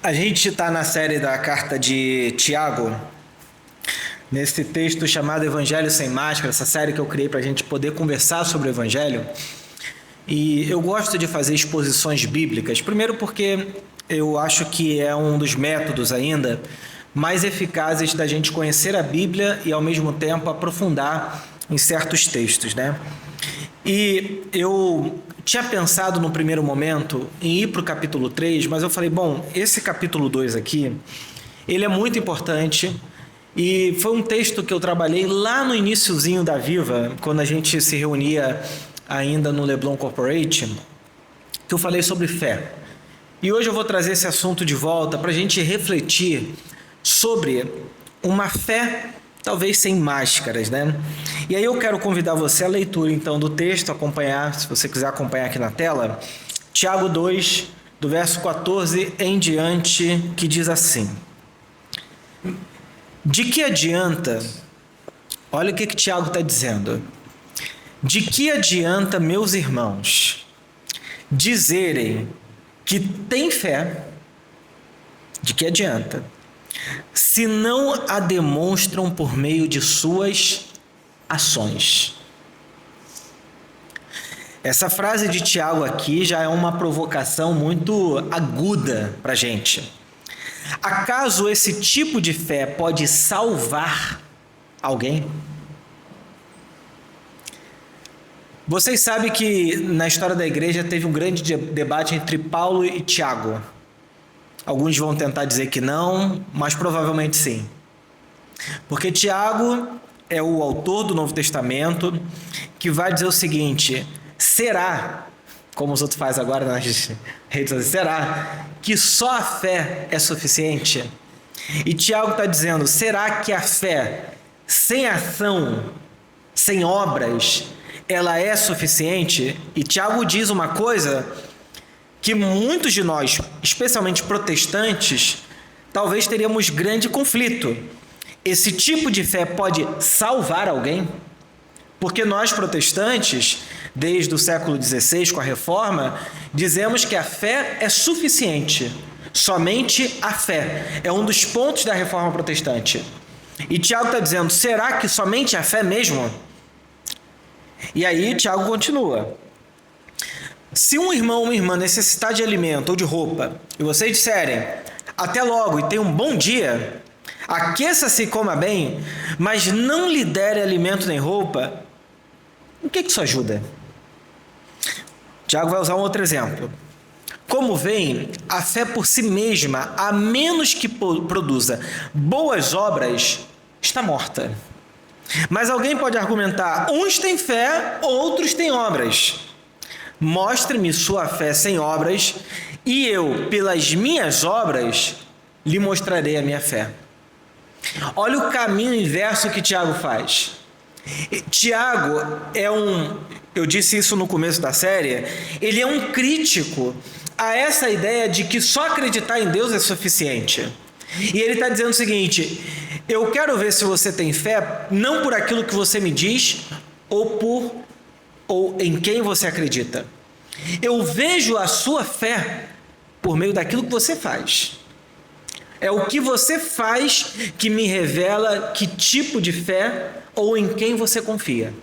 A gente está na série da carta de Tiago, nesse texto chamado Evangelho Sem Máscara, essa série que eu criei para a gente poder conversar sobre o Evangelho. E eu gosto de fazer exposições bíblicas, primeiro porque eu acho que é um dos métodos ainda mais eficazes da gente conhecer a Bíblia e ao mesmo tempo aprofundar em certos textos, né? E eu tinha pensado no primeiro momento em ir para o capítulo 3, mas eu falei, bom, esse capítulo 2 aqui, ele é muito importante e foi um texto que eu trabalhei lá no iniciozinho da Viva, quando a gente se reunia ainda no Leblon Corporation, que eu falei sobre fé. E hoje eu vou trazer esse assunto de volta para a gente refletir sobre uma fé talvez sem máscaras, né? E aí eu quero convidar você à leitura, então, do texto, acompanhar, se você quiser acompanhar aqui na tela, Tiago 2, do verso 14 em diante, que diz assim: de que adianta, olha o que Tiago está dizendo, de que adianta, meus irmãos, dizerem que têm fé, de que adianta, se não a demonstram por meio de suas ações? Essa frase de Tiago aqui já é uma provocação muito aguda para a gente. Acaso esse tipo de fé pode salvar alguém? Vocês sabem que na história da igreja teve um grande debate entre Paulo e Tiago. Alguns vão tentar dizer que não, mas provavelmente sim. Porque Tiago é o autor do Novo Testamento, que vai dizer o seguinte: será, como os outros fazem agora nas redes sociais, será que só a fé é suficiente? E Tiago está dizendo, será que a fé sem ação, sem obras, ela é suficiente? E Tiago diz uma coisa que muitos de nós, especialmente protestantes, talvez teríamos grande conflito. Esse tipo de fé pode salvar alguém? Porque nós protestantes, desde o século XVI, com a Reforma, dizemos que a fé é suficiente. Somente a fé. É um dos pontos da Reforma protestante. E Tiago está dizendo, será que somente a fé mesmo? E aí Tiago continua. Se um irmão ou uma irmã necessitar de alimento ou de roupa, e vocês disserem, até logo e tenha um bom dia, aqueça-se e coma bem, mas não lhe derem alimento nem roupa, o que isso ajuda? Tiago vai usar um outro exemplo. Como veem, a fé por si mesma, a menos que produza boas obras, está morta. Mas alguém pode argumentar, uns têm fé, outros têm obras. Mostre-me sua fé sem obras, e eu, pelas minhas obras, lhe mostrarei a minha fé. Olha o caminho inverso que Tiago faz. Tiago eu disse isso no começo da série, ele é um crítico a essa ideia de que só acreditar em Deus é suficiente. E ele está dizendo o seguinte, eu quero ver se você tem fé, não por aquilo que você me diz, ou em quem você acredita. Eu vejo a sua fé por meio daquilo que você faz. É o que você faz que me revela que tipo de fé ou em quem você confia.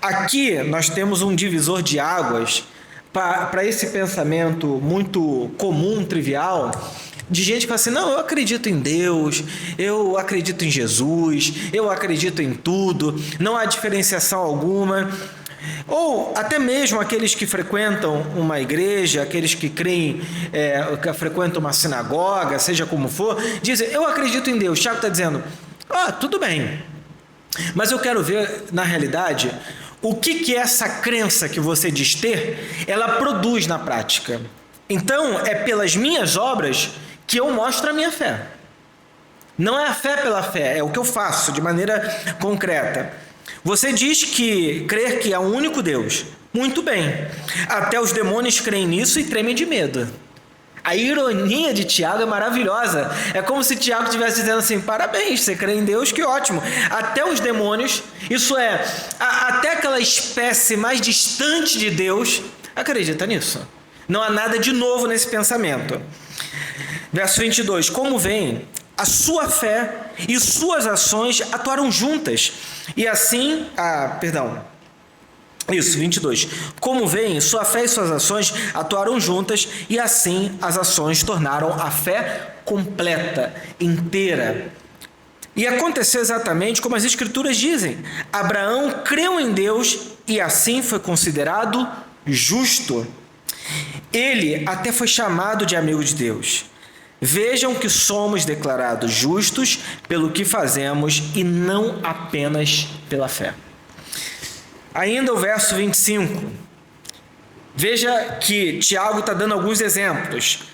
Aqui nós temos um divisor de águas para esse pensamento muito comum, trivial, de gente que fala assim, não, eu acredito em Deus, eu acredito em Jesus, eu acredito em tudo, não há diferenciação alguma. Ou até mesmo aqueles que frequentam uma igreja, aqueles que creem, que frequentam uma sinagoga, seja como for, dizem, eu acredito em Deus. Tiago está dizendo, tudo bem, mas eu quero ver, na realidade, o que essa crença que você diz ter, ela produz na prática. Então, é pelas minhas obras que eu mostro a minha fé. Não é a fé pela fé, é o que eu faço de maneira concreta. Você diz que crer que há um único Deus. Muito bem. Até os demônios creem nisso e tremem de medo. A ironia de Tiago é maravilhosa. É como se Tiago estivesse dizendo assim, parabéns, você crê em Deus, que ótimo. Até os demônios, isso é, até aquela espécie mais distante de Deus, acredita nisso. Não há nada de novo nesse pensamento. Verso 22. Como veem, a sua fé e suas ações atuaram juntas. E assim... Isso, 22. Como veem, sua fé e suas ações atuaram juntas, e assim as ações tornaram a fé completa, inteira. E aconteceu exatamente como as Escrituras dizem. Abraão creu em Deus e assim foi considerado justo. Ele até foi chamado de amigo de Deus. Vejam que somos declarados justos pelo que fazemos e não apenas pela fé. Ainda o verso 25. Veja que Tiago está dando alguns exemplos.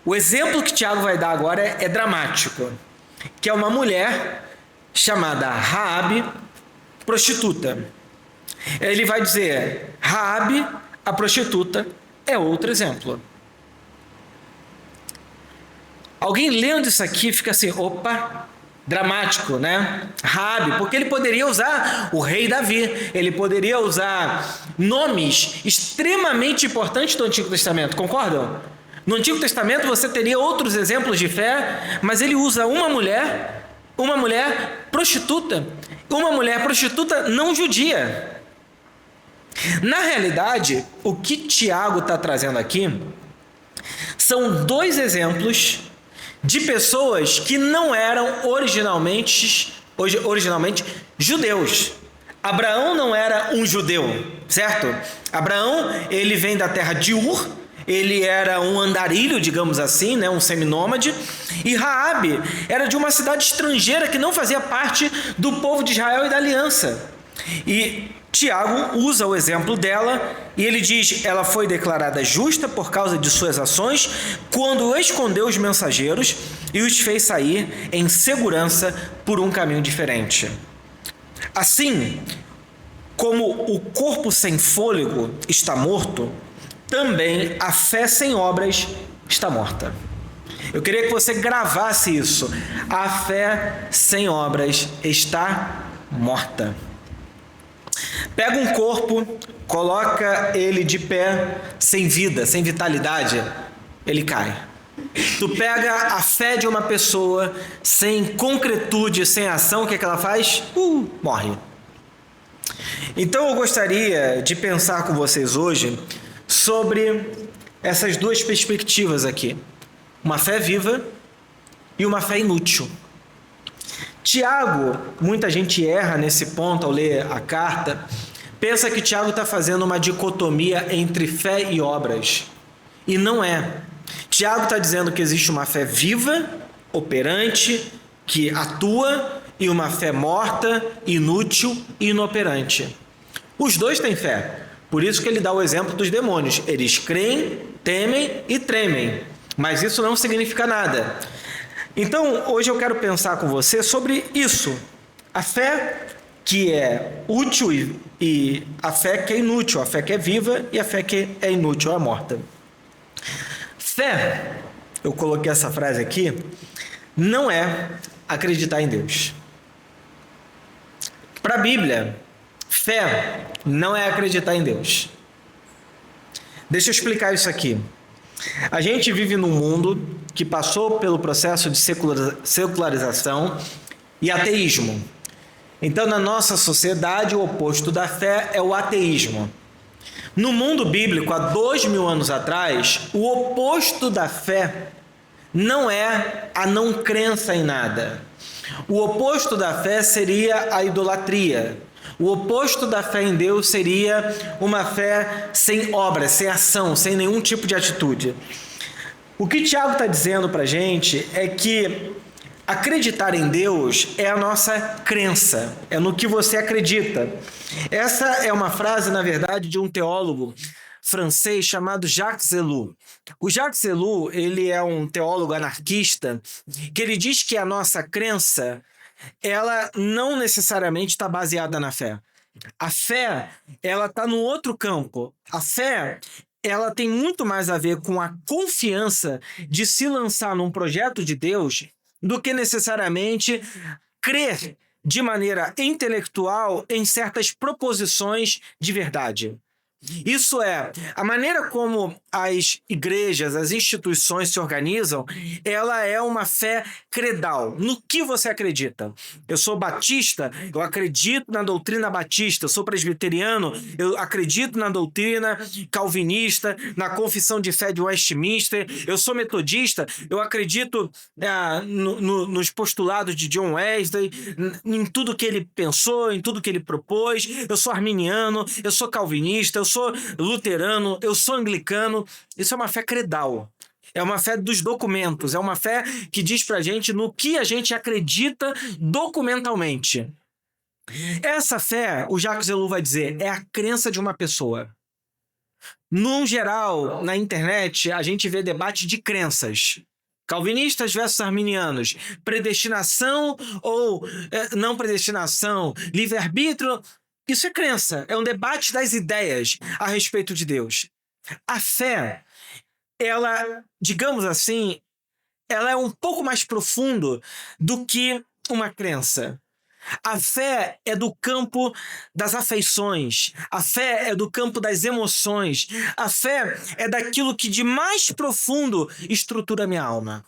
O exemplo que Tiago vai dar agora é dramático, que é uma mulher chamada Raabe, prostituta. Ele vai dizer, Raabe, a prostituta, é outro exemplo. Alguém lendo isso aqui fica assim, opa, dramático, né? Raabe, porque ele poderia usar o rei Davi, ele poderia usar nomes extremamente importantes do Antigo Testamento, concordam? No Antigo Testamento você teria outros exemplos de fé, mas ele usa uma mulher prostituta, uma mulher prostituta não judia. Na realidade, o que Tiago está trazendo aqui são dois exemplos de pessoas que não eram originalmente judeus. Abraão não era um judeu, certo? Abraão, ele vem da terra de Ur, ele era um andarilho, digamos assim, né, um seminômade, e Raabe era de uma cidade estrangeira que não fazia parte do povo de Israel e da aliança. E Tiago usa o exemplo dela e ele diz, ela foi declarada justa por causa de suas ações quando escondeu os mensageiros e os fez sair em segurança por um caminho diferente. Assim, como o corpo sem fôlego está morto, também a fé sem obras está morta. Eu queria que você gravasse isso. A fé sem obras está morta. Pega um corpo, coloca ele de pé, sem vida, sem vitalidade, ele cai. Tu pega a fé de uma pessoa sem concretude, sem ação, o que ela faz? Morre. Então eu gostaria de pensar com vocês hoje sobre essas duas perspectivas aqui. Uma fé viva e uma fé inútil. Tiago, muita gente erra nesse ponto ao ler a carta, pensa que Tiago está fazendo uma dicotomia entre fé e obras. E não é. Tiago está dizendo que existe uma fé viva, operante, que atua, e uma fé morta, inútil e inoperante. Os dois têm fé. Por isso que ele dá o exemplo dos demônios. Eles creem, temem e tremem. Mas isso não significa nada. Então, hoje eu quero pensar com você sobre isso. A fé que é útil e a fé que é inútil. A fé que é viva e a fé que é inútil, é morta. Fé, eu coloquei essa frase aqui, não é acreditar em Deus. Para a Bíblia, fé não é acreditar em Deus. Deixa eu explicar isso aqui. A gente vive num mundo que passou pelo processo de secularização e ateísmo. Então, na nossa sociedade, o oposto da fé é o ateísmo. No mundo bíblico, há 2000 anos atrás, o oposto da fé não é a não crença em nada. O oposto da fé seria a idolatria. O oposto da fé em Deus seria uma fé sem obra, sem ação, sem nenhum tipo de atitude. O que Tiago está dizendo para a gente é que acreditar em Deus é a nossa crença, é no que você acredita. Essa é uma frase, na verdade, de um teólogo francês chamado Jacques Ellul. O Jacques Ellul, ele é um teólogo anarquista que ele diz que a nossa crença, ela não necessariamente está baseada na fé. A fé, ela está no outro campo. A fé, ela tem muito mais a ver com a confiança de se lançar num projeto de Deus do que necessariamente crer de maneira intelectual em certas proposições de verdade. Isso é, a maneira como as igrejas, as instituições se organizam, ela é uma fé credal. No que você acredita? Eu sou batista, eu acredito na doutrina batista. Eu sou presbiteriano, eu acredito na doutrina calvinista, na confissão de fé de Westminster. Eu sou metodista, eu acredito nos postulados de John Wesley, em tudo que ele pensou, em tudo que ele propôs. Eu sou arminiano, eu sou calvinista, eu sou luterano, eu sou anglicano. Isso é uma fé credal. É uma fé dos documentos. É uma fé que diz pra gente no que a gente acredita documentalmente. Essa fé, o Jacques Ellul vai dizer, é a crença de uma pessoa. No geral, na internet, a gente vê debate de crenças. Calvinistas versus arminianos. Predestinação ou não predestinação. Livre-arbítrio. Isso é crença. É um debate das ideias a respeito de Deus. A fé, ela, digamos assim, ela é um pouco mais profundo do que uma crença. A fé é do campo das afeições. A fé é do campo das emoções. A fé é daquilo que de mais profundo estrutura a minha alma.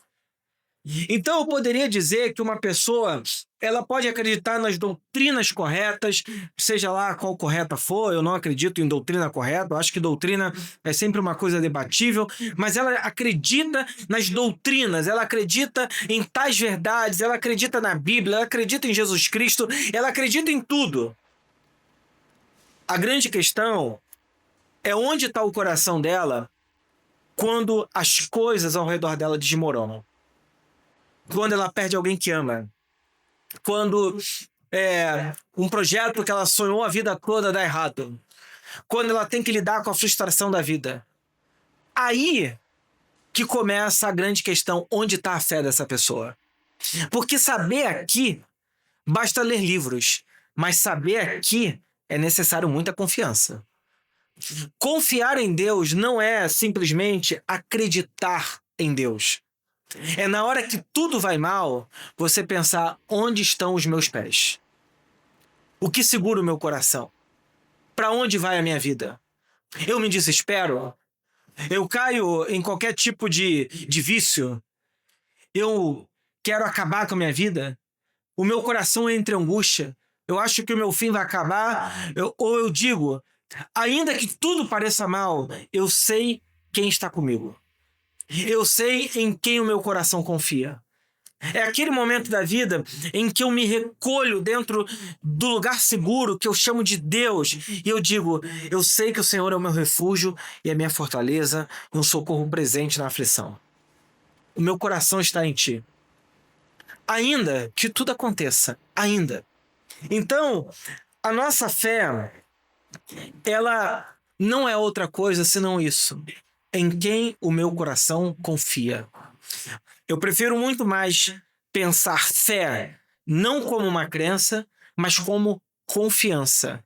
Então eu poderia dizer que uma pessoa, ela pode acreditar nas doutrinas corretas, seja lá qual correta for. Eu não acredito em doutrina correta, eu acho que doutrina é sempre uma coisa debatível, mas ela acredita nas doutrinas, ela acredita em tais verdades, ela acredita na Bíblia, ela acredita em Jesus Cristo, ela acredita em tudo. A grande questão é onde está o coração dela quando as coisas ao redor dela desmoronam. Quando ela perde alguém que ama. Quando um projeto que ela sonhou a vida toda dá errado. Quando ela tem que lidar com a frustração da vida. Aí que começa a grande questão, onde está a fé dessa pessoa? Porque saber aqui, basta ler livros. Mas saber aqui é necessário muita confiança. Confiar em Deus não é simplesmente acreditar em Deus. É na hora que tudo vai mal, você pensar onde estão os meus pés. O que segura o meu coração? Para onde vai a minha vida? Eu me desespero? Eu caio em qualquer tipo de vício? Eu quero acabar com a minha vida? O meu coração entra em angústia? Eu acho que o meu fim vai acabar? Ou eu digo, ainda que tudo pareça mal, eu sei quem está comigo. Eu sei em quem o meu coração confia. É aquele momento da vida em que eu me recolho dentro do lugar seguro que eu chamo de Deus. E eu digo, eu sei que o Senhor é o meu refúgio e a minha fortaleza e um socorro presente na aflição. O meu coração está em Ti. Ainda que tudo aconteça. Ainda. Então, a nossa fé, ela não é outra coisa senão isso. Em quem o meu coração confia. Eu prefiro muito mais pensar fé não como uma crença, mas como confiança.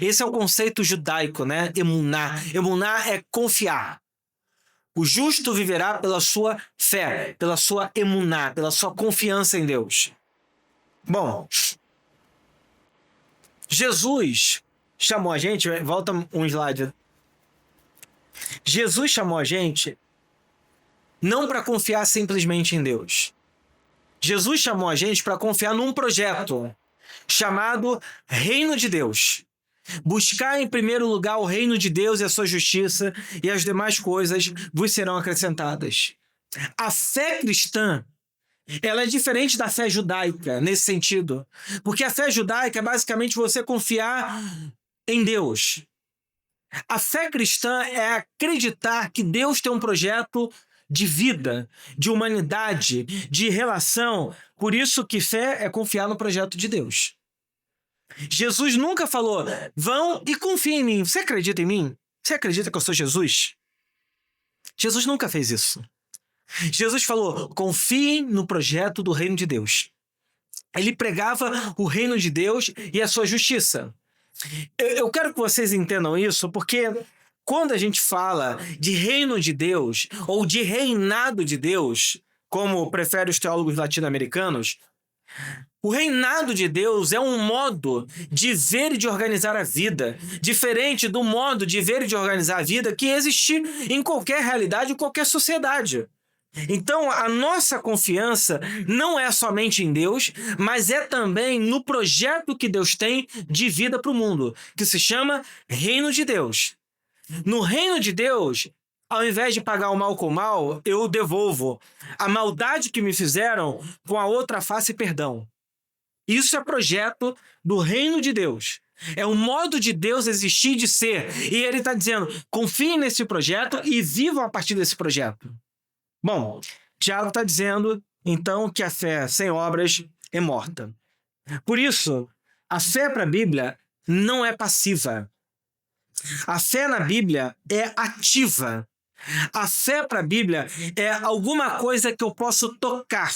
Esse é o conceito judaico, né? Emuná. Emuná é confiar. O justo viverá pela sua fé, pela sua emuná, pela sua confiança em Deus. Bom, Jesus chamou a gente, volta um slide. Jesus chamou a gente não para confiar simplesmente em Deus. Jesus chamou a gente para confiar num projeto chamado Reino de Deus. Buscar em primeiro lugar o reino de Deus e a sua justiça, e as demais coisas vos serão acrescentadas. A fé cristã, ela é diferente da fé judaica nesse sentido. Porque a fé judaica é basicamente você confiar em Deus. A fé cristã é acreditar que Deus tem um projeto de vida, de humanidade, de relação. Por isso que fé é confiar no projeto de Deus. Jesus nunca falou, vão e confiem em mim. Você acredita em mim? Você acredita que eu sou Jesus? Jesus nunca fez isso. Jesus falou, confiem no projeto do reino de Deus. Ele pregava o reino de Deus e a sua justiça. Eu quero que vocês entendam isso, porque quando a gente fala de reino de Deus ou de reinado de Deus, como preferem os teólogos latino-americanos, O reinado de Deus é um modo de ver e de organizar a vida, diferente do modo de ver e de organizar a vida que existe em qualquer realidade, em qualquer sociedade. Então, a nossa confiança não é somente em Deus, mas é também no projeto que Deus tem de vida para o mundo, que se chama Reino de Deus. No Reino de Deus, ao invés de pagar o mal com o mal, eu devolvo a maldade que me fizeram com a outra face perdão. Isso é projeto do Reino de Deus. É o modo de Deus existir e de ser. E ele está dizendo, confiem nesse projeto e vivam a partir desse projeto. Bom, Tiago está dizendo, então, que a fé sem obras é morta. Por isso, a fé para a Bíblia não é passiva. A fé na Bíblia é ativa. A fé para a Bíblia é alguma coisa que eu posso tocar,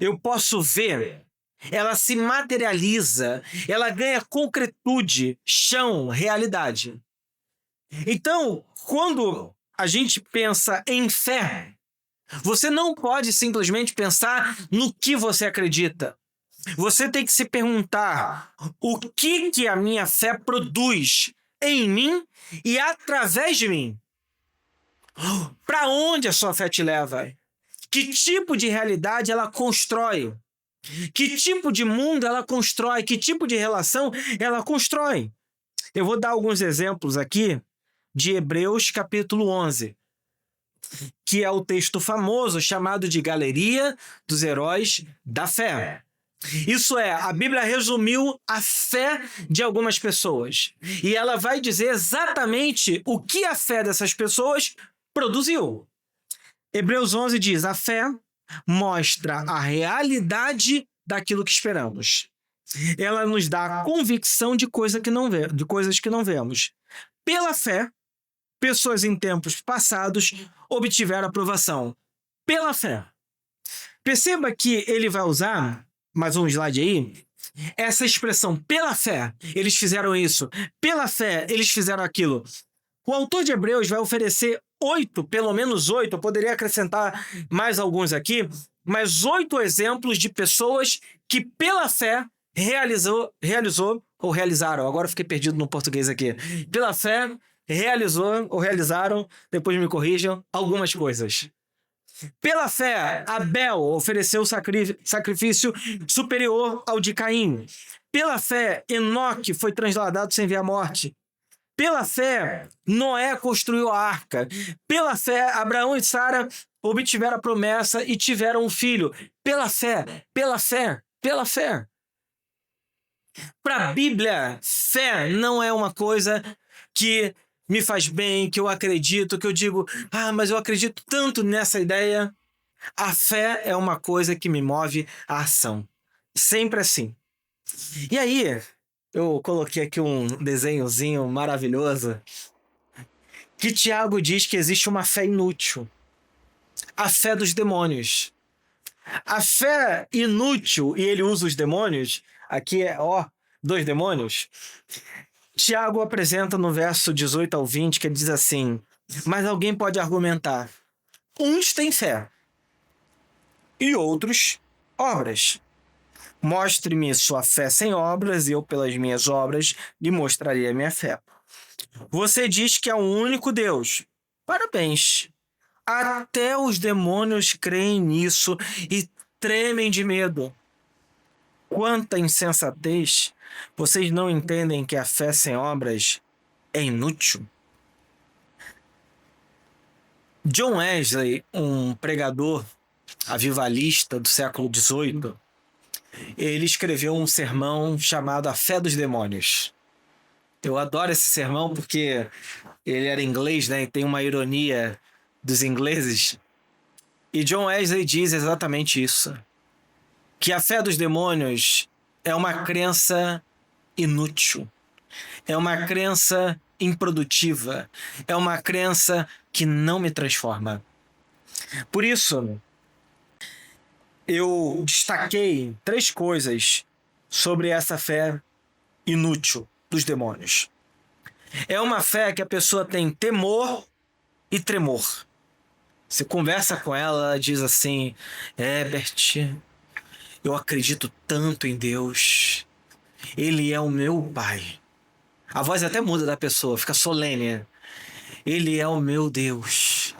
eu posso ver. Ela se materializa, ela ganha concretude, chão, realidade. Então, quando a gente pensa em fé, você não pode simplesmente pensar no que você acredita. Você tem que se perguntar o que a minha fé produz em mim e através de mim. Para onde a sua fé te leva? Que tipo de realidade ela constrói? Que tipo de mundo ela constrói? Que tipo de relação ela constrói? Eu vou dar alguns exemplos aqui de Hebreus capítulo 11, que é o texto famoso chamado de Galeria dos Heróis da Fé. Isso é, a Bíblia resumiu a fé de algumas pessoas. E ela vai dizer exatamente o que a fé dessas pessoas produziu. Hebreus 11 diz, a fé mostra a realidade daquilo que esperamos. Ela nos dá a convicção de coisas que não vemos. Pela fé, pessoas em tempos passados obtiveram aprovação. Pela fé. Perceba que ele vai usar, mais um slide aí, essa expressão pela fé. Eles fizeram isso. Pela fé, eles fizeram aquilo. O autor de Hebreus vai oferecer pelo menos 8, eu poderia acrescentar mais alguns aqui, mas 8 exemplos de pessoas que pela fé realizaram, agora fiquei perdido no português aqui, pela fé realizaram, depois me corrijam, algumas coisas. Pela fé, Abel ofereceu sacrifício superior ao de Caim. Pela fé, Enoque foi transladado sem ver a morte. Pela fé, Noé construiu a arca. Pela fé, Abraão e Sara obtiveram a promessa e tiveram um filho. Pela fé, pela fé, pela fé. Para a Bíblia, fé não é uma coisa que me faz bem, que eu acredito, que eu digo, mas eu acredito tanto nessa ideia. A fé é uma coisa que me move à ação. Sempre assim. E aí, eu coloquei aqui um desenhozinho maravilhoso que Tiago diz que existe uma fé inútil. A fé dos demônios. A fé inútil, e ele usa os demônios, aqui é, 2 demônios. Tiago apresenta no verso 18 ao 20 que ele diz assim, mas alguém pode argumentar, uns têm fé e outros obras. Mostre-me sua fé sem obras, e eu pelas minhas obras lhe mostrarei a minha fé. Você diz que é um único Deus. Parabéns. Até os demônios creem nisso e tremem de medo. Quanta insensatez! Vocês não entendem que a fé sem obras é inútil? John Wesley, um pregador avivalista do século XVIII, ele escreveu um sermão chamado A Fé dos Demônios. Eu adoro esse sermão porque ele era inglês, né? E tem uma ironia dos ingleses. E John Wesley diz exatamente isso. Que a fé dos demônios é uma crença inútil. É uma crença improdutiva. É uma crença que não me transforma. Por isso, eu destaquei 3 coisas sobre essa fé inútil dos demônios. É uma fé que a pessoa tem temor e tremor. Você conversa com ela, ela diz assim, Herbert, Eu acredito tanto em Deus. Ele é o meu Pai. A voz até muda da pessoa, fica solene. Ele é o meu Deus.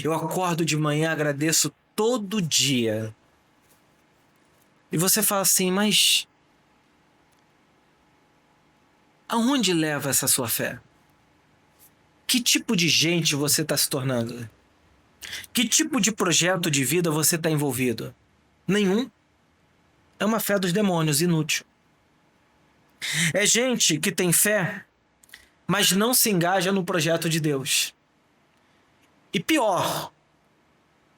Eu acordo de manhã, agradeço todo dia. E você fala assim, mas aonde leva essa sua fé? Que tipo de gente você está se tornando? Que tipo de projeto de vida você está envolvido? Nenhum. É uma fé dos demônios, inútil. É gente que tem fé, mas não se engaja no projeto de Deus. E pior,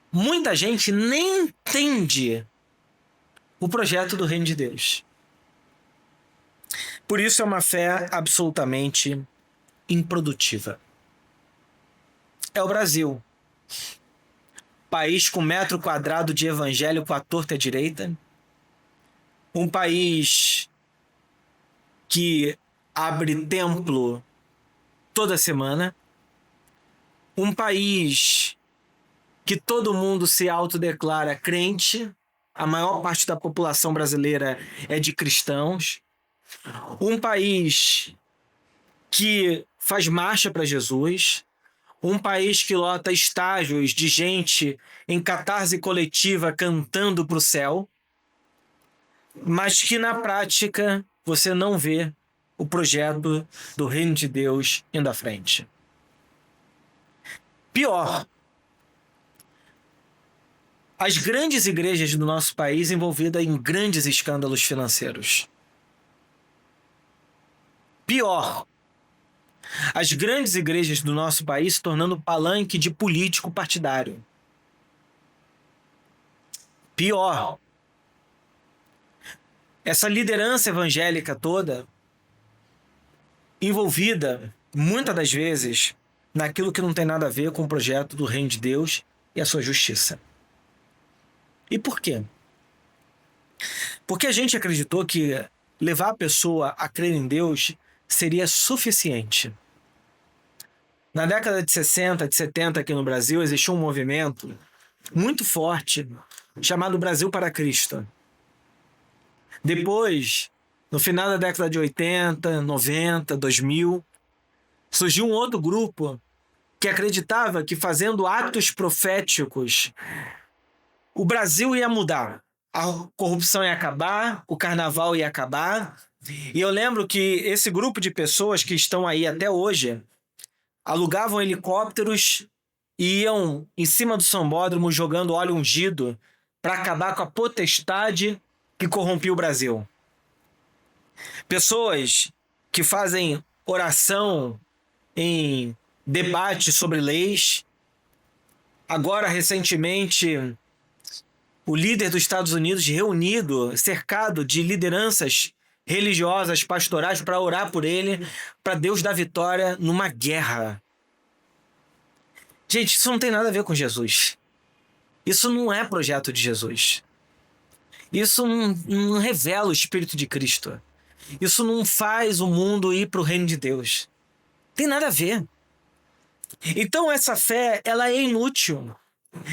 muita gente nem entende o projeto do reino de Deus. Por isso é uma fé absolutamente improdutiva. É o Brasil. País com metro quadrado de evangélico à torta e à direita. Um país que abre templo toda semana. Um país que todo mundo se autodeclara crente. A maior parte da população brasileira é de cristãos. Um país que faz marcha para Jesus. Um país que lota estágios de gente em catarse coletiva cantando para o céu, mas que na prática você não vê o projeto do reino de Deus indo à frente. Pior, as grandes igrejas do nosso país envolvidas em grandes escândalos financeiros. Pior, as grandes igrejas do nosso país se tornando palanque de político partidário. Pior, essa liderança evangélica toda envolvida, muitas das vezes, naquilo que não tem nada a ver com o projeto do reino de Deus e a sua justiça. E por quê? Porque a gente acreditou que levar a pessoa a crer em Deus seria suficiente. Na década de 60, de 70 aqui no Brasil, existiu um movimento muito forte chamado Brasil para Cristo. Depois, no final da década de 80, 90, 2000, surgiu um outro grupo que acreditava que fazendo atos proféticos, o Brasil ia mudar. A corrupção ia acabar, o carnaval ia acabar. E eu lembro que esse grupo de pessoas que estão aí até hoje alugavam helicópteros e iam em cima do sambódromo jogando óleo ungido para acabar com a potestade que corrompia o Brasil. Pessoas que fazem oração em debate sobre leis. Agora, recentemente, o líder dos Estados Unidos reunido, cercado de lideranças religiosas, pastorais, para orar por ele, para Deus dar vitória numa guerra. Gente, isso não tem nada a ver com Jesus. Isso não é projeto de Jesus. Isso não revela o Espírito de Cristo. Isso não faz o mundo ir para o reino de Deus. Tem nada a ver. Então essa fé, ela é inútil.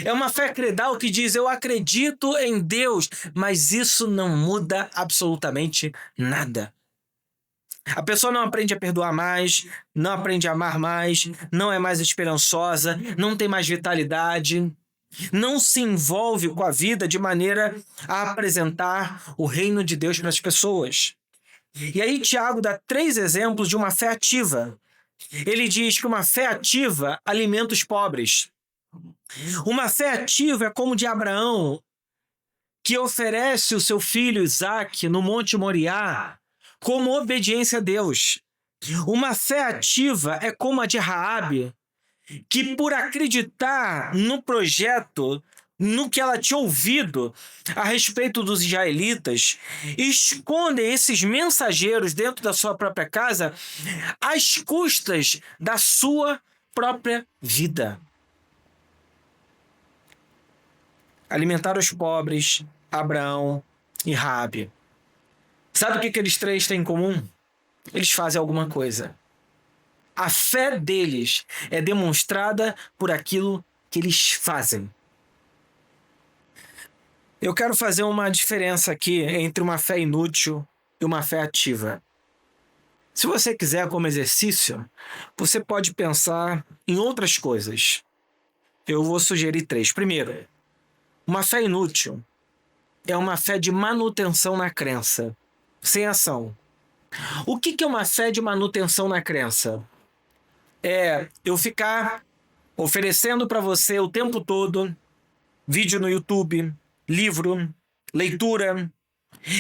É uma fé credal que diz, eu acredito em Deus, mas isso não muda absolutamente nada. A pessoa não aprende a perdoar mais, não aprende a amar mais, não é mais esperançosa, não tem mais vitalidade, não se envolve com a vida de maneira a apresentar o reino de Deus para as pessoas. E aí Tiago dá 3 exemplos de uma fé ativa. Ele diz que uma fé ativa alimenta os pobres. Uma fé ativa é como de Abraão, que oferece o seu filho Isaque no Monte Moriá como obediência a Deus. Uma fé ativa é como a de Raabe, que por acreditar no projeto, no que ela tinha ouvido a respeito dos israelitas, escondem esses mensageiros dentro da sua própria casa às custas da sua própria vida. Alimentar os pobres, Abraão e Raabe. Sabe o que eles 3 têm em comum? Eles fazem alguma coisa. A fé deles é demonstrada por aquilo que eles fazem. Eu quero fazer uma diferença aqui entre uma fé inútil e uma fé ativa. Se você quiser como exercício, você pode pensar em outras coisas. Eu vou sugerir 3. Primeiro, uma fé inútil é uma fé de manutenção na crença, sem ação. O que é uma fé de manutenção na crença? É eu ficar oferecendo para você o tempo todo vídeo no YouTube, livro, leitura,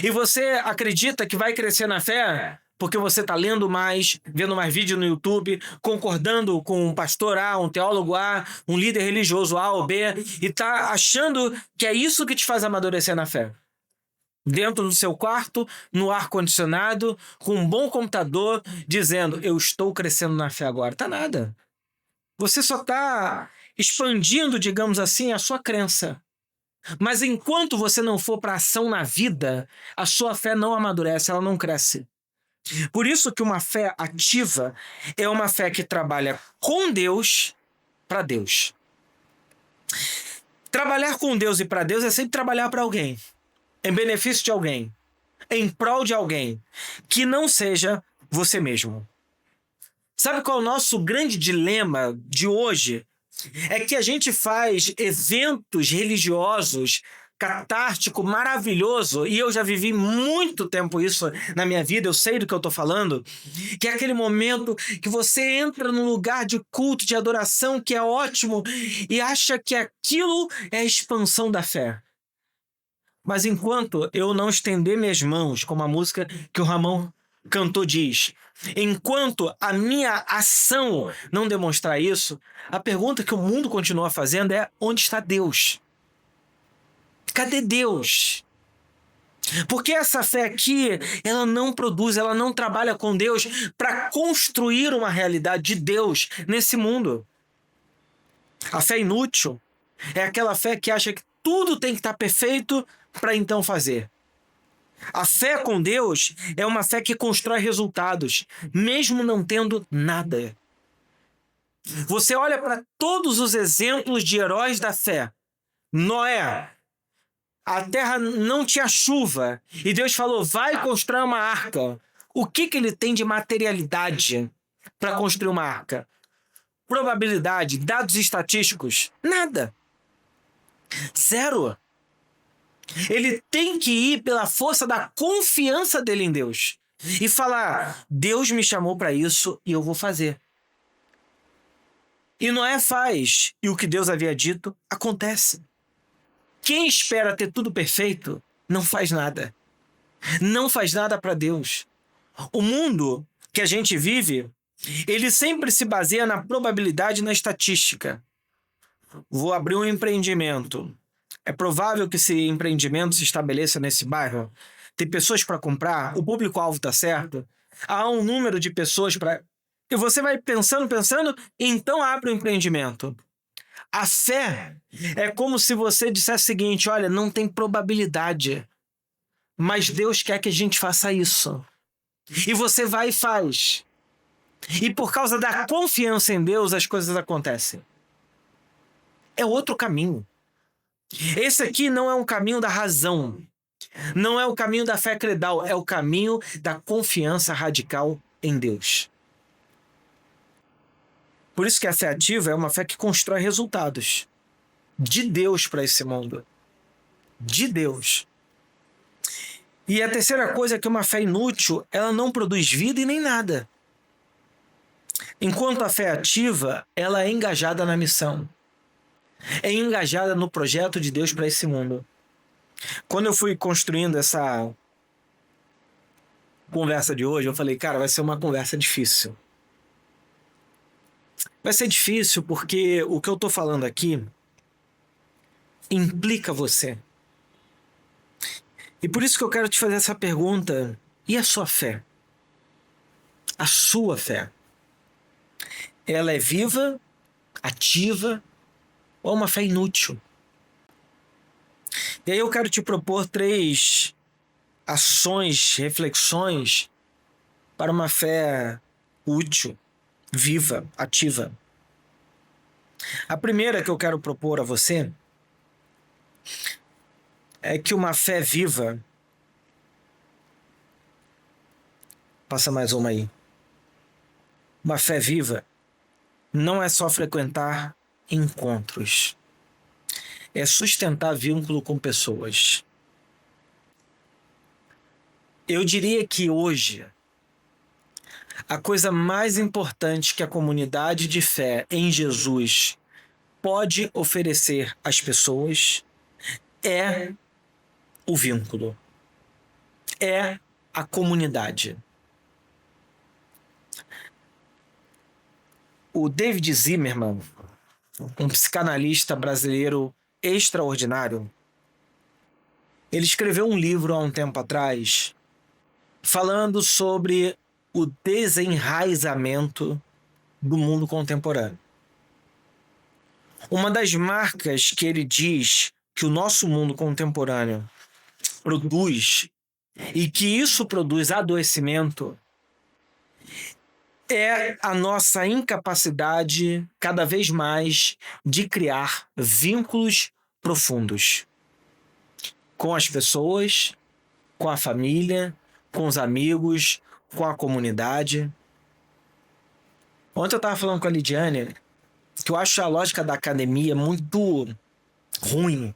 e você acredita que vai crescer na fé porque você está lendo mais, vendo mais vídeo no YouTube, concordando com um pastor A, um teólogo A, um líder religioso A ou B, e está achando que é isso que te faz amadurecer na fé. Dentro do seu quarto, no ar-condicionado, com um bom computador, dizendo, eu estou crescendo na fé agora. Tá nada. Você só está expandindo, digamos assim, a sua crença. Mas enquanto você não for para ação na vida, a sua fé não amadurece, ela não cresce. Por isso que uma fé ativa é uma fé que trabalha com Deus para Deus. Trabalhar com Deus e para Deus é sempre trabalhar para alguém, em benefício de alguém, em prol de alguém, que não seja você mesmo. Sabe qual é o nosso grande dilema de hoje? É que a gente faz eventos religiosos catártico, maravilhoso, e eu já vivi muito tempo isso na minha vida, eu sei do que eu tô falando, que é aquele momento que você entra num lugar de culto, de adoração, que é ótimo, e acha que aquilo é a expansão da fé. Mas enquanto eu não estender minhas mãos, como a música que o Ramon cantou diz, enquanto a minha ação não demonstrar isso, a pergunta que o mundo continua fazendo é: onde está Deus? Cadê Deus? Porque essa fé aqui, ela não produz, ela não trabalha com Deus para construir uma realidade de Deus nesse mundo. A fé inútil é aquela fé que acha que tudo tem que estar perfeito para então fazer. A fé com Deus é uma fé que constrói resultados, mesmo não tendo nada. Você olha para todos os exemplos de heróis da fé. Noé, a terra não tinha chuva e Deus falou, vai construir uma arca. O que ele tem de materialidade para construir uma arca? Probabilidade, dados estatísticos? Nada. Zero. Ele tem que ir pela força da confiança dele em Deus e falar, Deus me chamou para isso e eu vou fazer. E Noé faz, e o que Deus havia dito acontece. Quem espera ter tudo perfeito não faz nada. Não faz nada para Deus. O mundo que a gente vive, ele sempre se baseia na probabilidade e na estatística. Vou abrir um empreendimento. É provável que esse empreendimento se estabeleça nesse bairro? Tem pessoas para comprar? O público-alvo está certo? Há um número de pessoas para... E você vai pensando, e então abre o empreendimento. A fé é como se você dissesse o seguinte, olha, não tem probabilidade, mas Deus quer que a gente faça isso. E você vai e faz. E por causa da confiança em Deus, as coisas acontecem. É outro caminho. Esse aqui não é um caminho da razão. Não é o caminho da fé credal. É o caminho da confiança radical em Deus. Por isso que a fé ativa é uma fé que constrói resultados. De Deus para esse mundo. De Deus. E a terceira coisa é que uma fé inútil, ela não produz vida e nem nada. Enquanto a fé ativa, ela é engajada na missão. É engajada no projeto de Deus para esse mundo. Quando eu fui construindo essa conversa de hoje, eu falei, cara, vai ser uma conversa difícil. Vai ser difícil porque o que eu estou falando aqui implica você. E por isso que eu quero te fazer essa pergunta. E a sua fé? A sua fé? Ela é viva, ativa ou é uma fé inútil? E aí eu quero te propor 3 ações, reflexões para uma fé útil, viva, ativa. A primeira que eu quero propor a você é que uma fé viva. Passa mais uma aí. Uma fé viva não é só frequentar encontros, é sustentar vínculo com pessoas. Eu diria que hoje a coisa mais importante que a comunidade de fé em Jesus pode oferecer às pessoas é o vínculo, é a comunidade. O David Zimmerman, um psicanalista brasileiro extraordinário, ele escreveu um livro há um tempo atrás falando sobre o desenraizamento do mundo contemporâneo. Uma das marcas que ele diz que o nosso mundo contemporâneo produz e que isso produz adoecimento é a nossa incapacidade, cada vez mais, de criar vínculos profundos com as pessoas, com a família, com os amigos, com a comunidade. Ontem eu estava falando com a Lidiane que eu acho a lógica da academia muito ruim.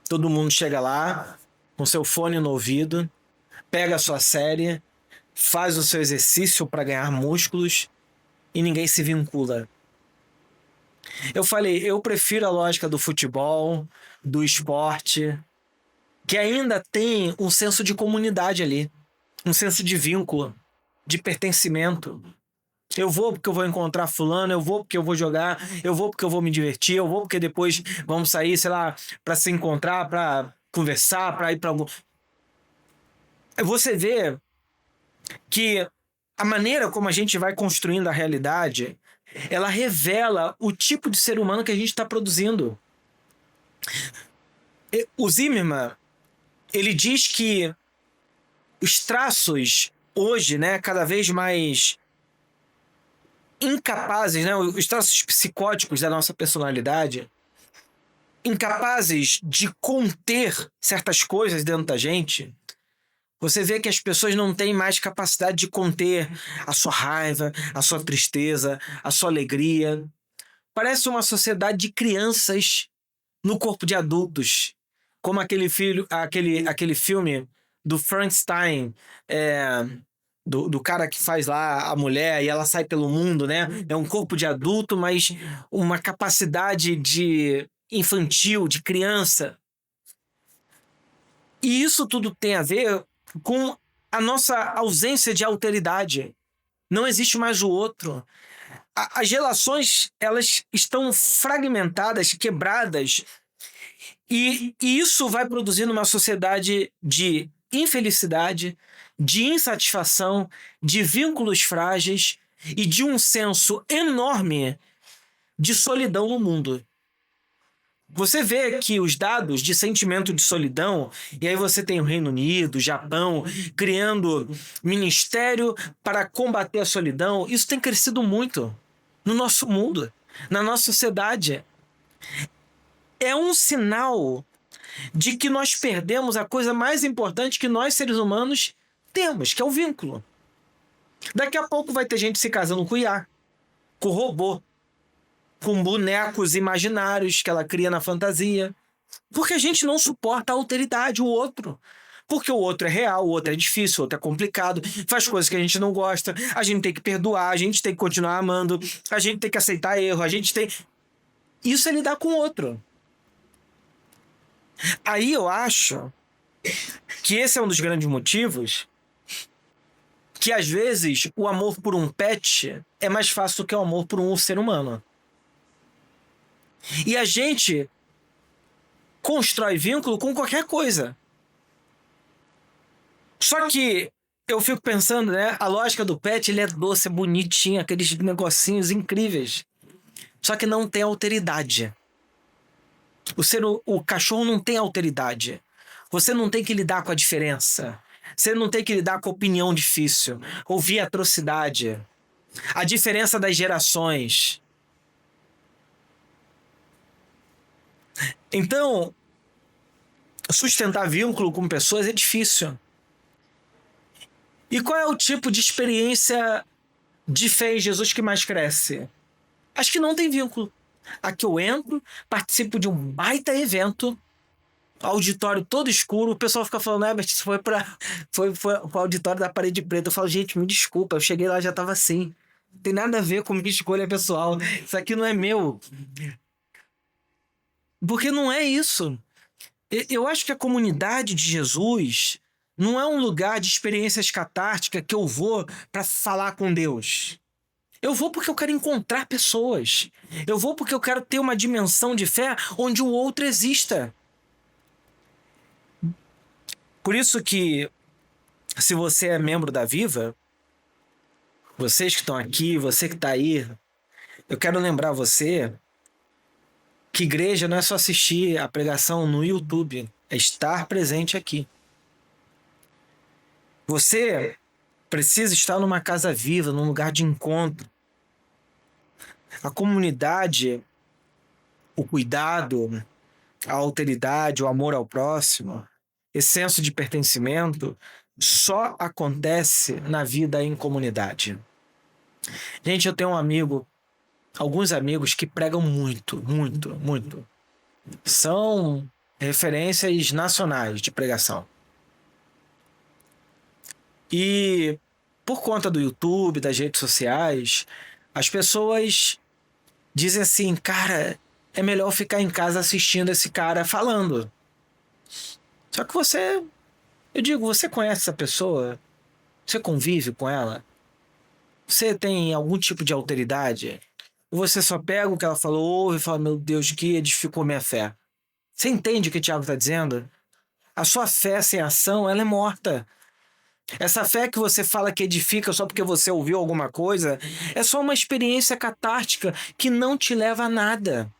Todo mundo chega lá com seu fone no ouvido, pega a sua série, faz o seu exercício para ganhar músculos e ninguém se vincula. Eu falei, eu prefiro a lógica do futebol, do esporte, que ainda tem um senso de comunidade ali, um senso de vínculo, de pertencimento. Eu vou porque eu vou encontrar fulano, eu vou porque eu vou jogar, eu vou porque eu vou me divertir, eu vou porque depois vamos sair, sei lá, para se encontrar, para conversar, para ir para algum... Você vê que a maneira como a gente vai construindo a realidade, ela revela o tipo de ser humano que a gente está produzindo. O Zimmerman, ele diz que os traços hoje, né, cada vez mais incapazes, né, os traços psicóticos da nossa personalidade, incapazes de conter certas coisas dentro da gente. Você vê que as pessoas não têm mais capacidade de conter a sua raiva, a sua tristeza, a sua alegria. Parece uma sociedade de crianças no corpo de adultos, como aquele filme do Frankenstein, do cara que faz lá a mulher e ela sai pelo mundo, né? É um corpo de adulto, mas uma capacidade de infantil, de criança. E isso tudo tem a ver com a nossa ausência de alteridade. Não existe mais o outro. As relações, elas estão fragmentadas, quebradas, e isso vai produzindo uma sociedade de infelicidade, de insatisfação, de vínculos frágeis e de um senso enorme de solidão no mundo. Você vê que os dados de sentimento de solidão, e aí você tem o Reino Unido, o Japão, criando ministério para combater a solidão, isso tem crescido muito no nosso mundo, na nossa sociedade. É um sinal de que nós perdemos a coisa mais importante que nós, seres humanos, temos, que é o vínculo. Daqui a pouco vai ter gente se casando com IA, com robô, com bonecos imaginários que ela cria na fantasia. Porque a gente não suporta a alteridade, o outro. Porque o outro é real, o outro é difícil, o outro é complicado, faz coisas que a gente não gosta, a gente tem que perdoar, a gente tem que continuar amando, a gente tem que aceitar erro, a gente tem... Isso é lidar com o outro. Aí eu acho que esse é um dos grandes motivos que, às vezes, o amor por um pet é mais fácil do que o amor por um ser humano. E a gente constrói vínculo com qualquer coisa. Só que eu fico pensando, né? A lógica do pet, ele é doce, é bonitinho, aqueles negocinhos incríveis. Só que não tem alteridade. O cachorro não tem alteridade. Você não tem que lidar com a diferença. Você não tem que lidar com a opinião difícil. Ouvir atrocidade. A diferença das gerações. Então, sustentar vínculo com pessoas é difícil. E qual é o tipo de experiência de fé em Jesus que mais cresce? Acho que não tem vínculo. Aqui eu entro, participo de um baita evento, auditório todo escuro, o pessoal fica falando, Herbert, isso foi pro auditório da Parede Preta. Eu falo, gente, me desculpa, eu cheguei lá já tava assim. Não tem nada a ver com minha escolha pessoal. Isso aqui não é meu. Porque não é isso. Eu acho que a comunidade de Jesus não é um lugar de experiências catárticas que eu vou para falar com Deus. Eu vou porque eu quero encontrar pessoas. Eu vou porque eu quero ter uma dimensão de fé onde o outro exista. Por isso que, se você é membro da Viva, vocês que estão aqui, você que está aí, eu quero lembrar você que igreja não é só assistir a pregação no YouTube, é estar presente aqui. Você precisa estar numa casa viva, num lugar de encontro. A comunidade, o cuidado, a alteridade, o amor ao próximo, esse senso de pertencimento só acontece na vida em comunidade. Gente, eu tenho alguns amigos que pregam muito, muito, muito. São referências nacionais de pregação. E por conta do YouTube, das redes sociais, as pessoas dizem assim, cara, é melhor ficar em casa assistindo esse cara falando. Só que você conhece essa pessoa? Você convive com ela? Você tem algum tipo de autoridade? Ou você só pega o que ela falou, ouve e fala, meu Deus, que edificou minha fé? Você entende o que o Tiago está dizendo? A sua fé sem ação, ela é morta. Essa fé que você fala que edifica só porque você ouviu alguma coisa, é só uma experiência catártica que não te leva a nada.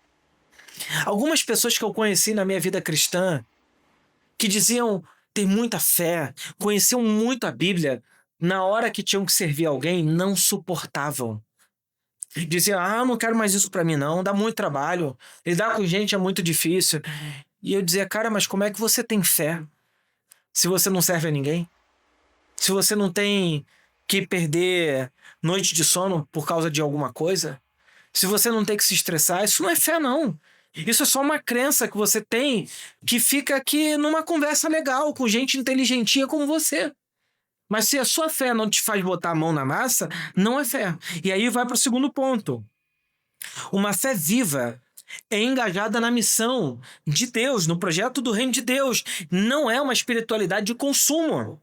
Algumas pessoas que eu conheci na minha vida cristã, que diziam ter muita fé, conheciam muito a Bíblia, na hora que tinham que servir alguém, não suportavam. Diziam, não quero mais isso pra mim não, dá muito trabalho, lidar com gente é muito difícil. E eu dizia, cara, mas como é que você tem fé se você não serve a ninguém? Se você não tem que perder noite de sono por causa de alguma coisa? Se você não tem que se estressar, isso não é fé não. Isso é só uma crença que você tem que fica aqui numa conversa legal com gente inteligentinha como você. Mas se a sua fé não te faz botar a mão na massa, não é fé. E aí vai para o segundo ponto. Uma fé viva é engajada na missão de Deus, no projeto do reino de Deus. Não é uma espiritualidade de consumo.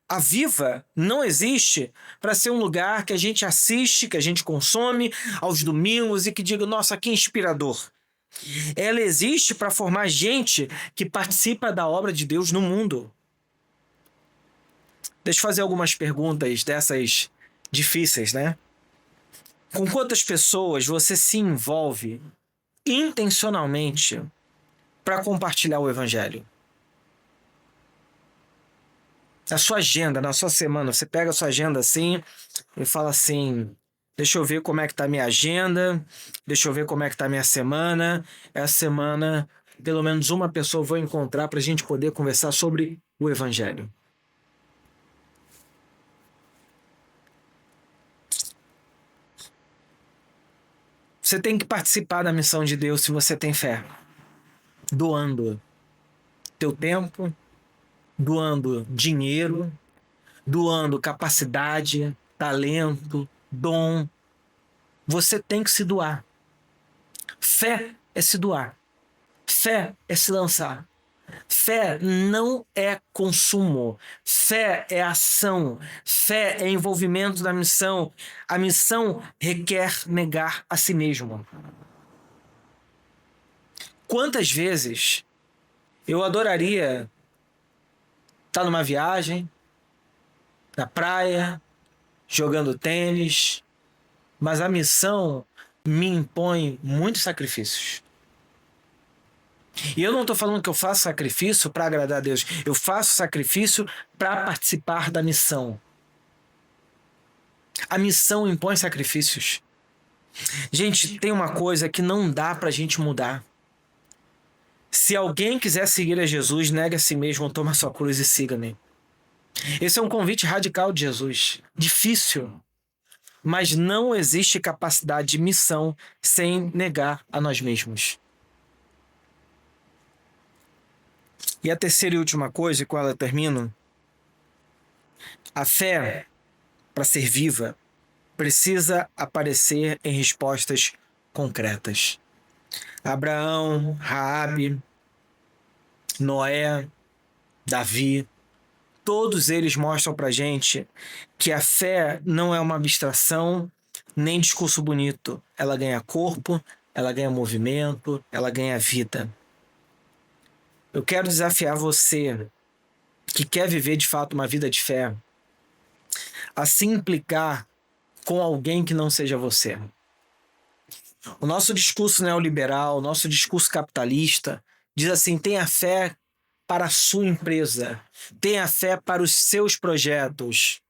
A Viva não existe para ser um lugar que a gente assiste, que a gente consome aos domingos e que diga, nossa, que inspirador. Ela existe para formar gente que participa da obra de Deus no mundo. Deixa eu fazer algumas perguntas dessas difíceis, né? Com quantas pessoas você se envolve intencionalmente para compartilhar o evangelho? Na sua agenda, na sua semana, você pega a sua agenda assim e fala assim, deixa eu ver como é que tá a minha agenda, deixa eu ver como é que tá a minha semana. Essa semana, pelo menos uma pessoa eu vou encontrar para a gente poder conversar sobre o evangelho. Você tem que participar da missão de Deus se você tem fé. Doando teu tempo, doando dinheiro, doando capacidade, talento, dom. Você tem que se doar. Fé é se doar. Fé é se lançar. Fé não é consumo. Fé é ação. Fé é envolvimento na missão. A missão requer negar a si mesmo. Quantas vezes eu adoraria estar numa viagem, na praia, jogando tênis, mas a missão me impõe muitos sacrifícios. E eu não estou falando que eu faço sacrifício para agradar a Deus. Eu faço sacrifício para participar da missão. A missão impõe sacrifícios. Gente, tem uma coisa que não dá para a gente mudar. Se alguém quiser seguir a Jesus, negue a si mesmo, toma sua cruz e siga-me. Esse é um convite radical de Jesus. Difícil, mas não existe capacidade de missão sem negar a nós mesmos. E a terceira e última coisa, e com ela eu termino, a fé, para ser viva, precisa aparecer em respostas concretas. Abraão, Raabe, Noé, Davi, todos eles mostram pra gente que a fé não é uma abstração nem discurso bonito. Ela ganha corpo, ela ganha movimento, ela ganha vida. Eu quero desafiar você que quer viver de fato uma vida de fé a se implicar com alguém que não seja você. O nosso discurso neoliberal, o nosso discurso capitalista diz assim: tenha fé para a sua empresa, tenha fé para os seus projetos.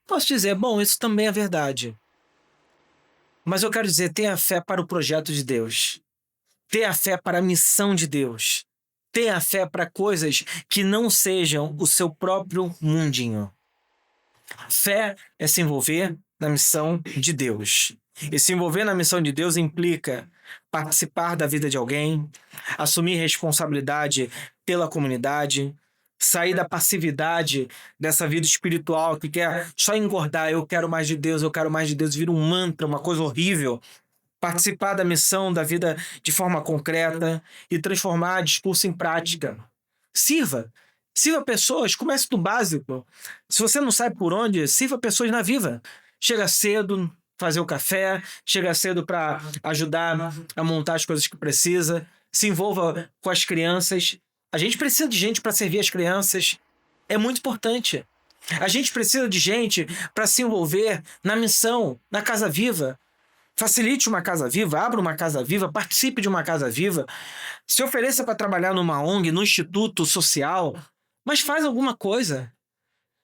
Posso dizer, bom, isso também é verdade. Mas eu quero dizer, tenha fé para o projeto de Deus. Tenha fé para a missão de Deus. Tenha fé para coisas que não sejam o seu próprio mundinho. Fé é se envolver na missão de Deus. E se envolver na missão de Deus implica participar da vida de alguém, assumir responsabilidade pela comunidade, sair da passividade dessa vida espiritual que quer só engordar, eu quero mais de Deus, vira um mantra, uma coisa horrível. Participar da missão da vida de forma concreta e transformar discurso em prática. Sirva. Sirva pessoas, comece do básico. Se você não sabe por onde, sirva pessoas na Viva. Chega cedo, fazer o café, chega cedo para ajudar a montar as coisas que precisa, se envolva com as crianças. A gente precisa de gente para servir as crianças. É muito importante. A gente precisa de gente para se envolver na missão, na Casa Viva. Facilite uma Casa Viva, abra uma Casa Viva, participe de uma Casa Viva, se ofereça para trabalhar numa ONG, no instituto social, mas faz alguma coisa.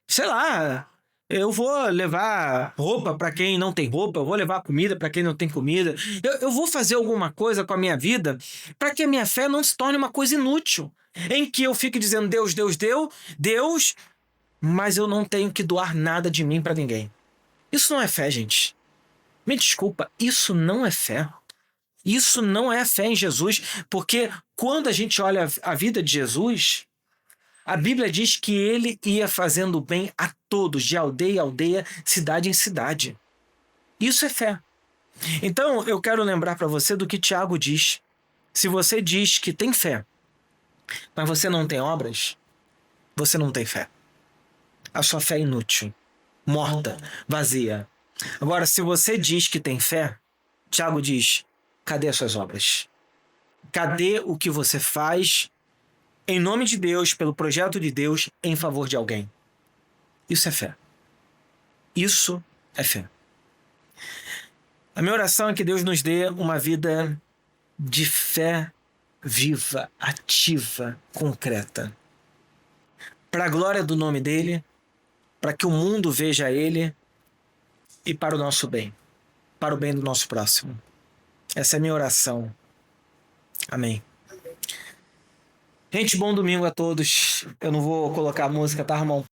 Sei lá, eu vou levar roupa para quem não tem roupa, eu vou levar comida para quem não tem comida. Eu vou fazer alguma coisa com a minha vida para que a minha fé não se torne uma coisa inútil, em que eu fique dizendo Deus, Deus, Deus, mas eu não tenho que doar nada de mim para ninguém. Isso não é fé, gente. Me desculpa, isso não é fé. Isso não é fé em Jesus, porque quando a gente olha a vida de Jesus, a Bíblia diz que ele ia fazendo bem a todos, de aldeia em aldeia, cidade em cidade. Isso é fé. Então, eu quero lembrar para você do que Tiago diz. Se você diz que tem fé, mas você não tem obras, você não tem fé. A sua fé é inútil, morta, vazia. Agora, se você diz que tem fé, Tiago diz, cadê as suas obras? Cadê o que você faz em nome de Deus, pelo projeto de Deus, em favor de alguém? Isso é fé. Isso é fé. A minha oração é que Deus nos dê uma vida de fé viva, ativa, concreta. Para a glória do nome dele, para que o mundo veja ele e para o nosso bem, para o bem do nosso próximo. Essa é a minha oração. Amém. Gente, bom domingo a todos. Eu não vou colocar a música, tá, irmão?